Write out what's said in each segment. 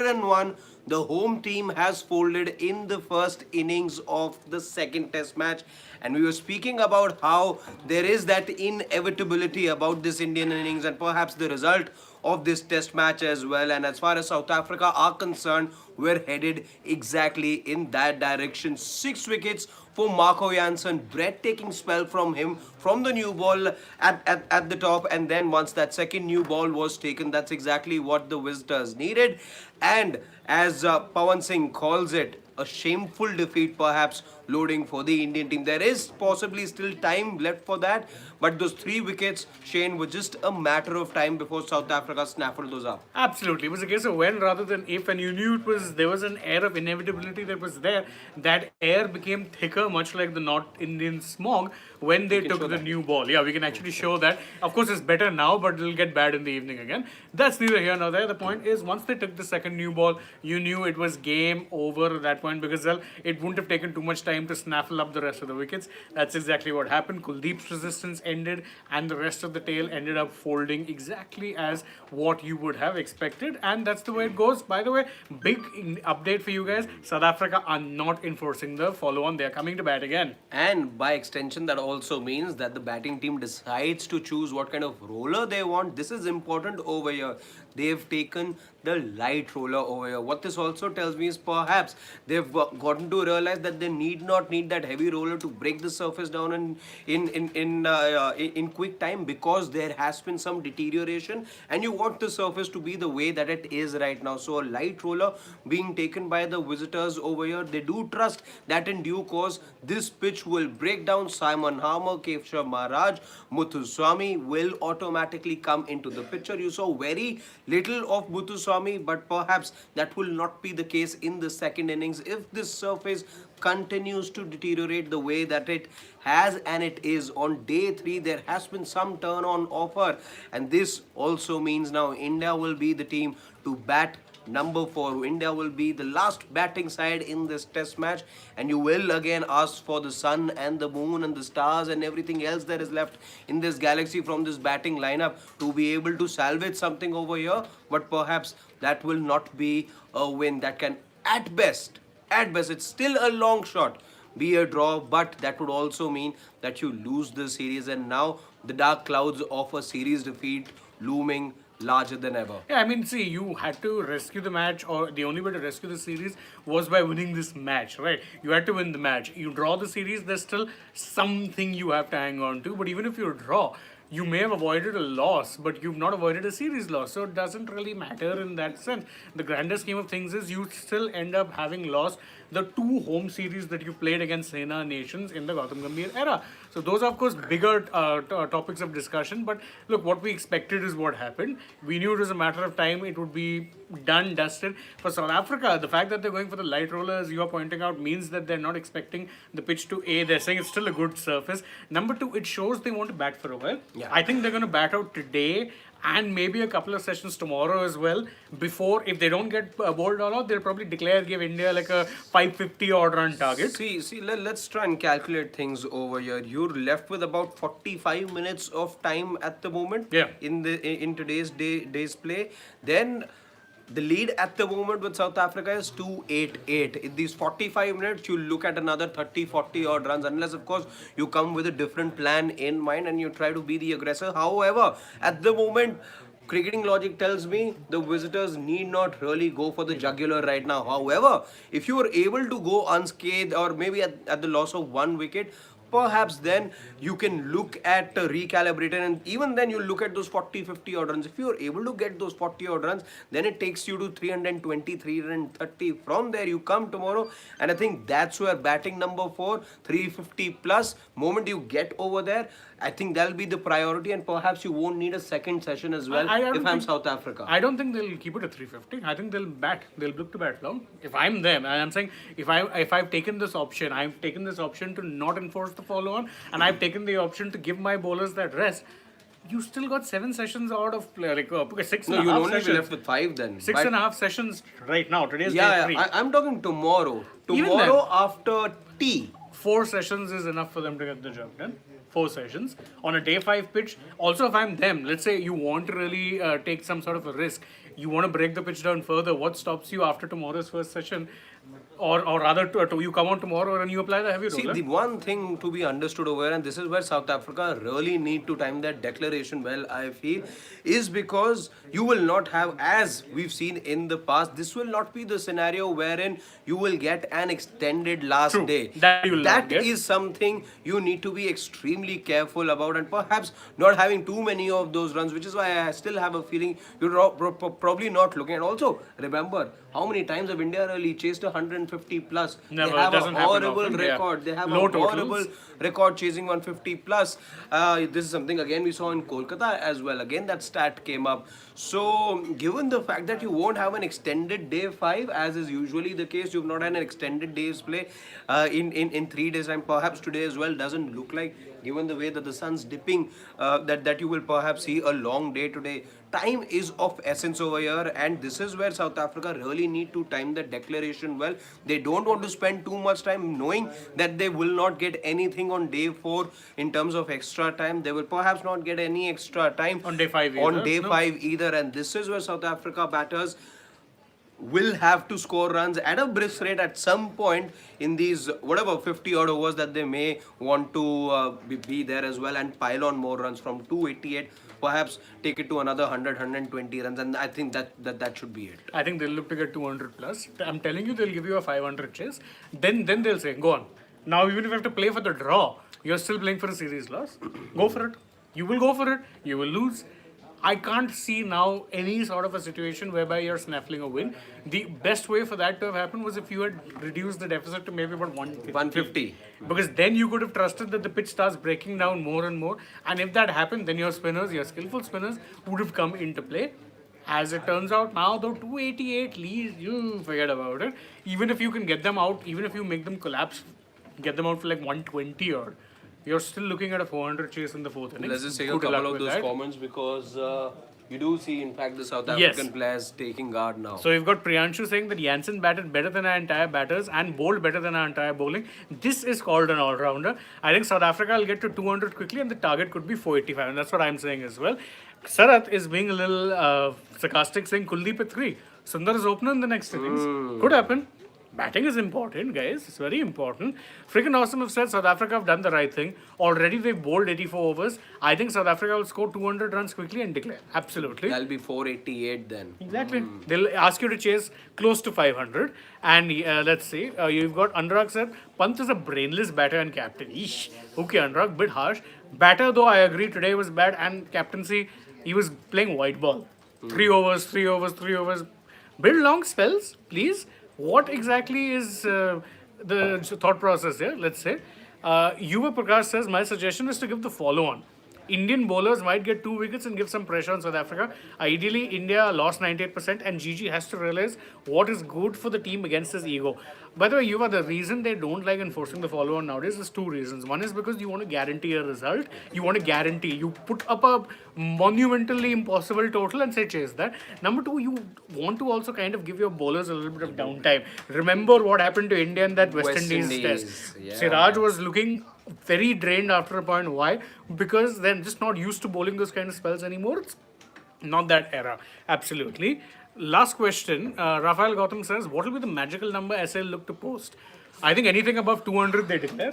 101, the home team has folded in the first innings of the second test match. And we were speaking about how there is that inevitability about this Indian innings and perhaps the result of this test match as well. And as far as South Africa are concerned, we're headed exactly in that direction. 6 wickets for Marco Jansen. Breathtaking spell from him from the new ball at the top. And then once that second new ball was taken, that's exactly what the visitors needed. And as Pawan Singh calls it, a shameful defeat perhaps loading for the Indian team. There is possibly still time left for that, but those 3 wickets, Shane, were just a matter of time before South Africa snaffled those up. Absolutely. It was a case of when rather than if, and you knew there was an air of inevitability that was there. That air became thicker, much like the North Indian smog, when they took the new ball. Yeah, we can actually show that. Of course, it's better now, but it'll get bad in the evening again. That's neither here nor there. The point is, once they took the second new ball, you knew it was game over at that point because, well, it wouldn't have taken too much time to snaffle up the rest of the wickets. That's exactly what happened. Kuldeep's resistance ended, and the rest of the tail ended up folding exactly as what you would have expected, and that's the way it goes. By the way, big update for you guys: South Africa are not enforcing the follow-on. They are coming to bat again. And by extension, that also means that the batting team decides to choose what kind of roller they want. This is important over here. They've taken the light roller over here. What this also tells me is perhaps they've gotten to realize that they need not need that heavy roller to break the surface down in quick time, because there has been some deterioration and you want the surface to be the way that it is right now. So a light roller being taken by the visitors over here. They do trust that in due course this pitch will break down. Simon Harmer, Keshav Maharaj, Muthuswamy will automatically come into the picture. You saw very little of Muthuswamy, but perhaps that will not be the case in the second innings if this surface continues to deteriorate the way that it has, and it is. On day 3 there has been some turn on offer, and this also means now India will be the team to bat number 4. India will be the last batting side in this test match, and you will again ask for the sun and the moon and the stars and everything else that is left in this galaxy from this batting lineup to be able to salvage something over here. But perhaps that will not be a win. That can at best, it's still a long shot, be a draw, but that would also mean that you lose the series, and now the dark clouds of a series defeat looming larger than ever. Yeah, I mean, see, you had to rescue the match, or the only way to rescue the series was by winning this match, right? You had to win the match. You draw the series, there's still something you have to hang on to, but even if you draw, you may have avoided a loss, but you've not avoided a series loss. So it doesn't really matter in that sense. The grander scheme of things is you still end up having lost the 2 home series that you played against Sena nations in the Gautam Gambhir era. So those are, of course, bigger topics of discussion. But look, what we expected is what happened. We knew it was a matter of time. It would be done, dusted. For South Africa, the fact that they're going for the light roller, as you are pointing out, means that they're not expecting the pitch to A. They're saying it's still a good surface. Number 2, it shows they want to bat for a while. Yeah. I think they're going to bat out today and maybe a couple of sessions tomorrow as well. Before, if they don't get bowled all out, they'll probably give India like a 550 odd run target. Let's try and calculate things over here. You're left with about 45 minutes of time at the moment. Yeah. In today's day's play. Then the lead at the moment with South Africa is 288. In these 45 minutes, you look at another 30-40 odd runs, unless, of course, you come with a different plan in mind and you try to be the aggressor. However, at the moment, cricketing logic tells me the visitors need not really go for the jugular right now. However, if you were able to go unscathed, or maybe at the loss of 1 wicket, perhaps then you can look at recalibrating, and even then you look at those 40-50 odd runs. If you are able to get those 40 odd runs, then it takes you to 320, 330. From there you come tomorrow, and I think that's where batting number 4, 350 plus, moment you get over there, I think that'll be the priority, and perhaps you won't need a second session as well if I'm South Africa. I don't think they'll keep it at 350. I think they'll bat. They'll look to bat long. If I'm them, and I'm saying if I've taken this option, I've taken this option to not enforce the follow on, and I've taken the option to give my bowlers that rest. You still got 7 sessions out of play, like 6 No, and a you'll half only be sessions. left with 5 then. 6.5 sessions right now. Today's day 3. I'm talking tomorrow. Even Tomorrow after tea. 4 sessions is enough for them to get the job done. 4 sessions on a day 5 pitch. Also, if I'm them, let's say you want to really take some sort of a risk, You want to break the pitch down further. What stops you after tomorrow's first session? Or rather, you come on tomorrow and you apply the heavy See, roller. the one thing to be understood over here, and this is where South Africa really need to time that declaration well, I feel, is because you will not have, as we've seen in the past, this will not be the scenario wherein you will get an extended last True. day. That you will not That get. is something you need to be extremely careful about, and perhaps not having too many of those runs, which is why I still have a feeling you're probably not looking. And also, remember, how many times have India really chased 150 plus? Never. They have It doesn't a happen horrible often, yeah. record. They have Low a totals. horrible record chasing 150 plus. This is something again we saw in Kolkata as well. Again, that stat came up. So, given the fact that you won't have an extended day 5, as is usually the case, you've not had an extended day's play in 3 days, and perhaps today as well doesn't look like, given the way that the sun's dipping, that you will perhaps see a long day today. Time is of essence over here, and this is where South Africa really need to time the declaration well. They don't want to spend too much time knowing that they will not get anything on day 4 in terms of extra time. They will perhaps not get any extra time On day 5 either. on day No. 5 either, and this is where South Africa batters will have to score runs at a brisk rate at some point in these whatever 50 odd overs that they may want to be there as well, and pile on more runs from 288, perhaps take it to another 100 runs, and I think that should be it. I think they'll look to get 200 plus. I'm telling you, they'll give you a 500 chase. Then they'll say, go on. Now, even if you have to play for the draw, you're still playing for a series loss. Go for it. You will go for it. You will lose. I can't see now any sort of a situation whereby you're snaffling a win. The best way for that to have happened was if you had reduced the deficit to maybe about 150. 150. Because then you could have trusted that the pitch starts breaking down more and more. And if that happened, then your spinners, your skillful spinners, would have come into play. As it turns out now, though, 288 leads, you forget about it. Even if you can get them out, even if you make them collapse, get them out for like 120 or you're still looking at a 400 chase in the fourth innings. Let's just take a Good luck couple of with those that. comments, because you do see, in fact, the South Yes. African players taking guard now. So you've got Priyanshu saying that Jansen batted better than our entire batters and bowled better than our entire bowling. This is called an all-rounder. I think South Africa will get to 200 quickly and the target could be 485, and that's what I'm saying as well. Sarath is being a little sarcastic, saying Kuldeep at 3. Sundar is opener in the next innings. Could happen. Batting is important, guys. It's very important. Freaking awesome have said South Africa have done the right thing. Already they've bowled 84 overs. I think South Africa will score 200 runs quickly and declare. Absolutely. That'll be 488 then. Exactly. They'll ask you to chase close to 500. And let's see. You've got Anurag said, Pant is a brainless batter and captain. Eesh. Okay, Anurag, bit harsh. Batter, though, I agree, today was bad. And captaincy, he was playing white ball. 3 overs, 3 overs, 3 overs. Build long spells, please. What exactly is the thought process here? Let's say. Yuva Prakash says, my suggestion is to give the follow-on. Indian bowlers might get 2 wickets and give some pressure on South Africa. Ideally, India lost 98% and Gigi has to realize what is good for the team against his ego. By the way, Yuva, the reason they don't like enforcing the follow-on nowadays is 2 reasons. One is because you want to guarantee a result. You want to guarantee. You put up a monumentally impossible total and say chase that. Number 2, you want to also kind of give your bowlers a little bit of downtime. Remember what happened to India in that West Indies test. yeah. Siraj was looking very drained after a point. Why? Because they're just not used to bowling those kind of spells anymore. It's not that era. Absolutely. Last question. Rafael Gautam says, what will be the magical number SL look to post? I think anything above 200 they declare.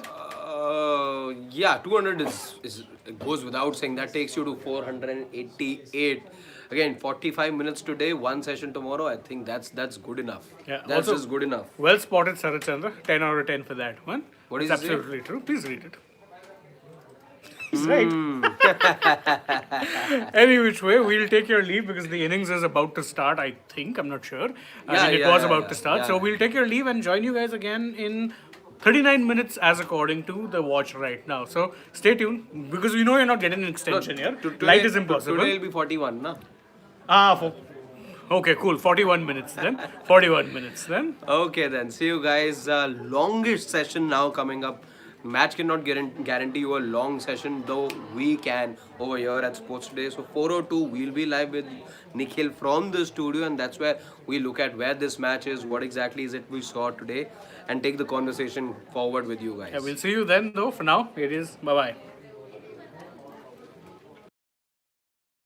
Yeah, 200 is it goes without saying. That takes you to 488. Again, 45 minutes today, 1 session tomorrow. I think that's good enough. Yeah, That's also- just good enough. Well spotted, Sarath Chandra. 10 out of 10 for that one. What It's is it? absolutely true. Please read it. He's right. Any which way, we'll take your leave because the innings is about to start, I think. I'm not sure. I think it was about to start. So we'll take your leave and join you guys again in 39 minutes as according to the watch right now. So stay tuned because we know you're not getting an extension here. Light is impossible. Today will be 41, na? Okay, cool. 41 minutes then. 41 minutes then. Okay then. See you guys. Longest session now coming up. Match cannot guarantee you a long session, though we can over here at Sports Today. So 4:02, we'll be live with Nikhil from the studio, and that's where we look at where this match is, what exactly is it we saw today, and take the conversation forward with you guys. Yeah, we'll see you then though. For now, it is bye-bye.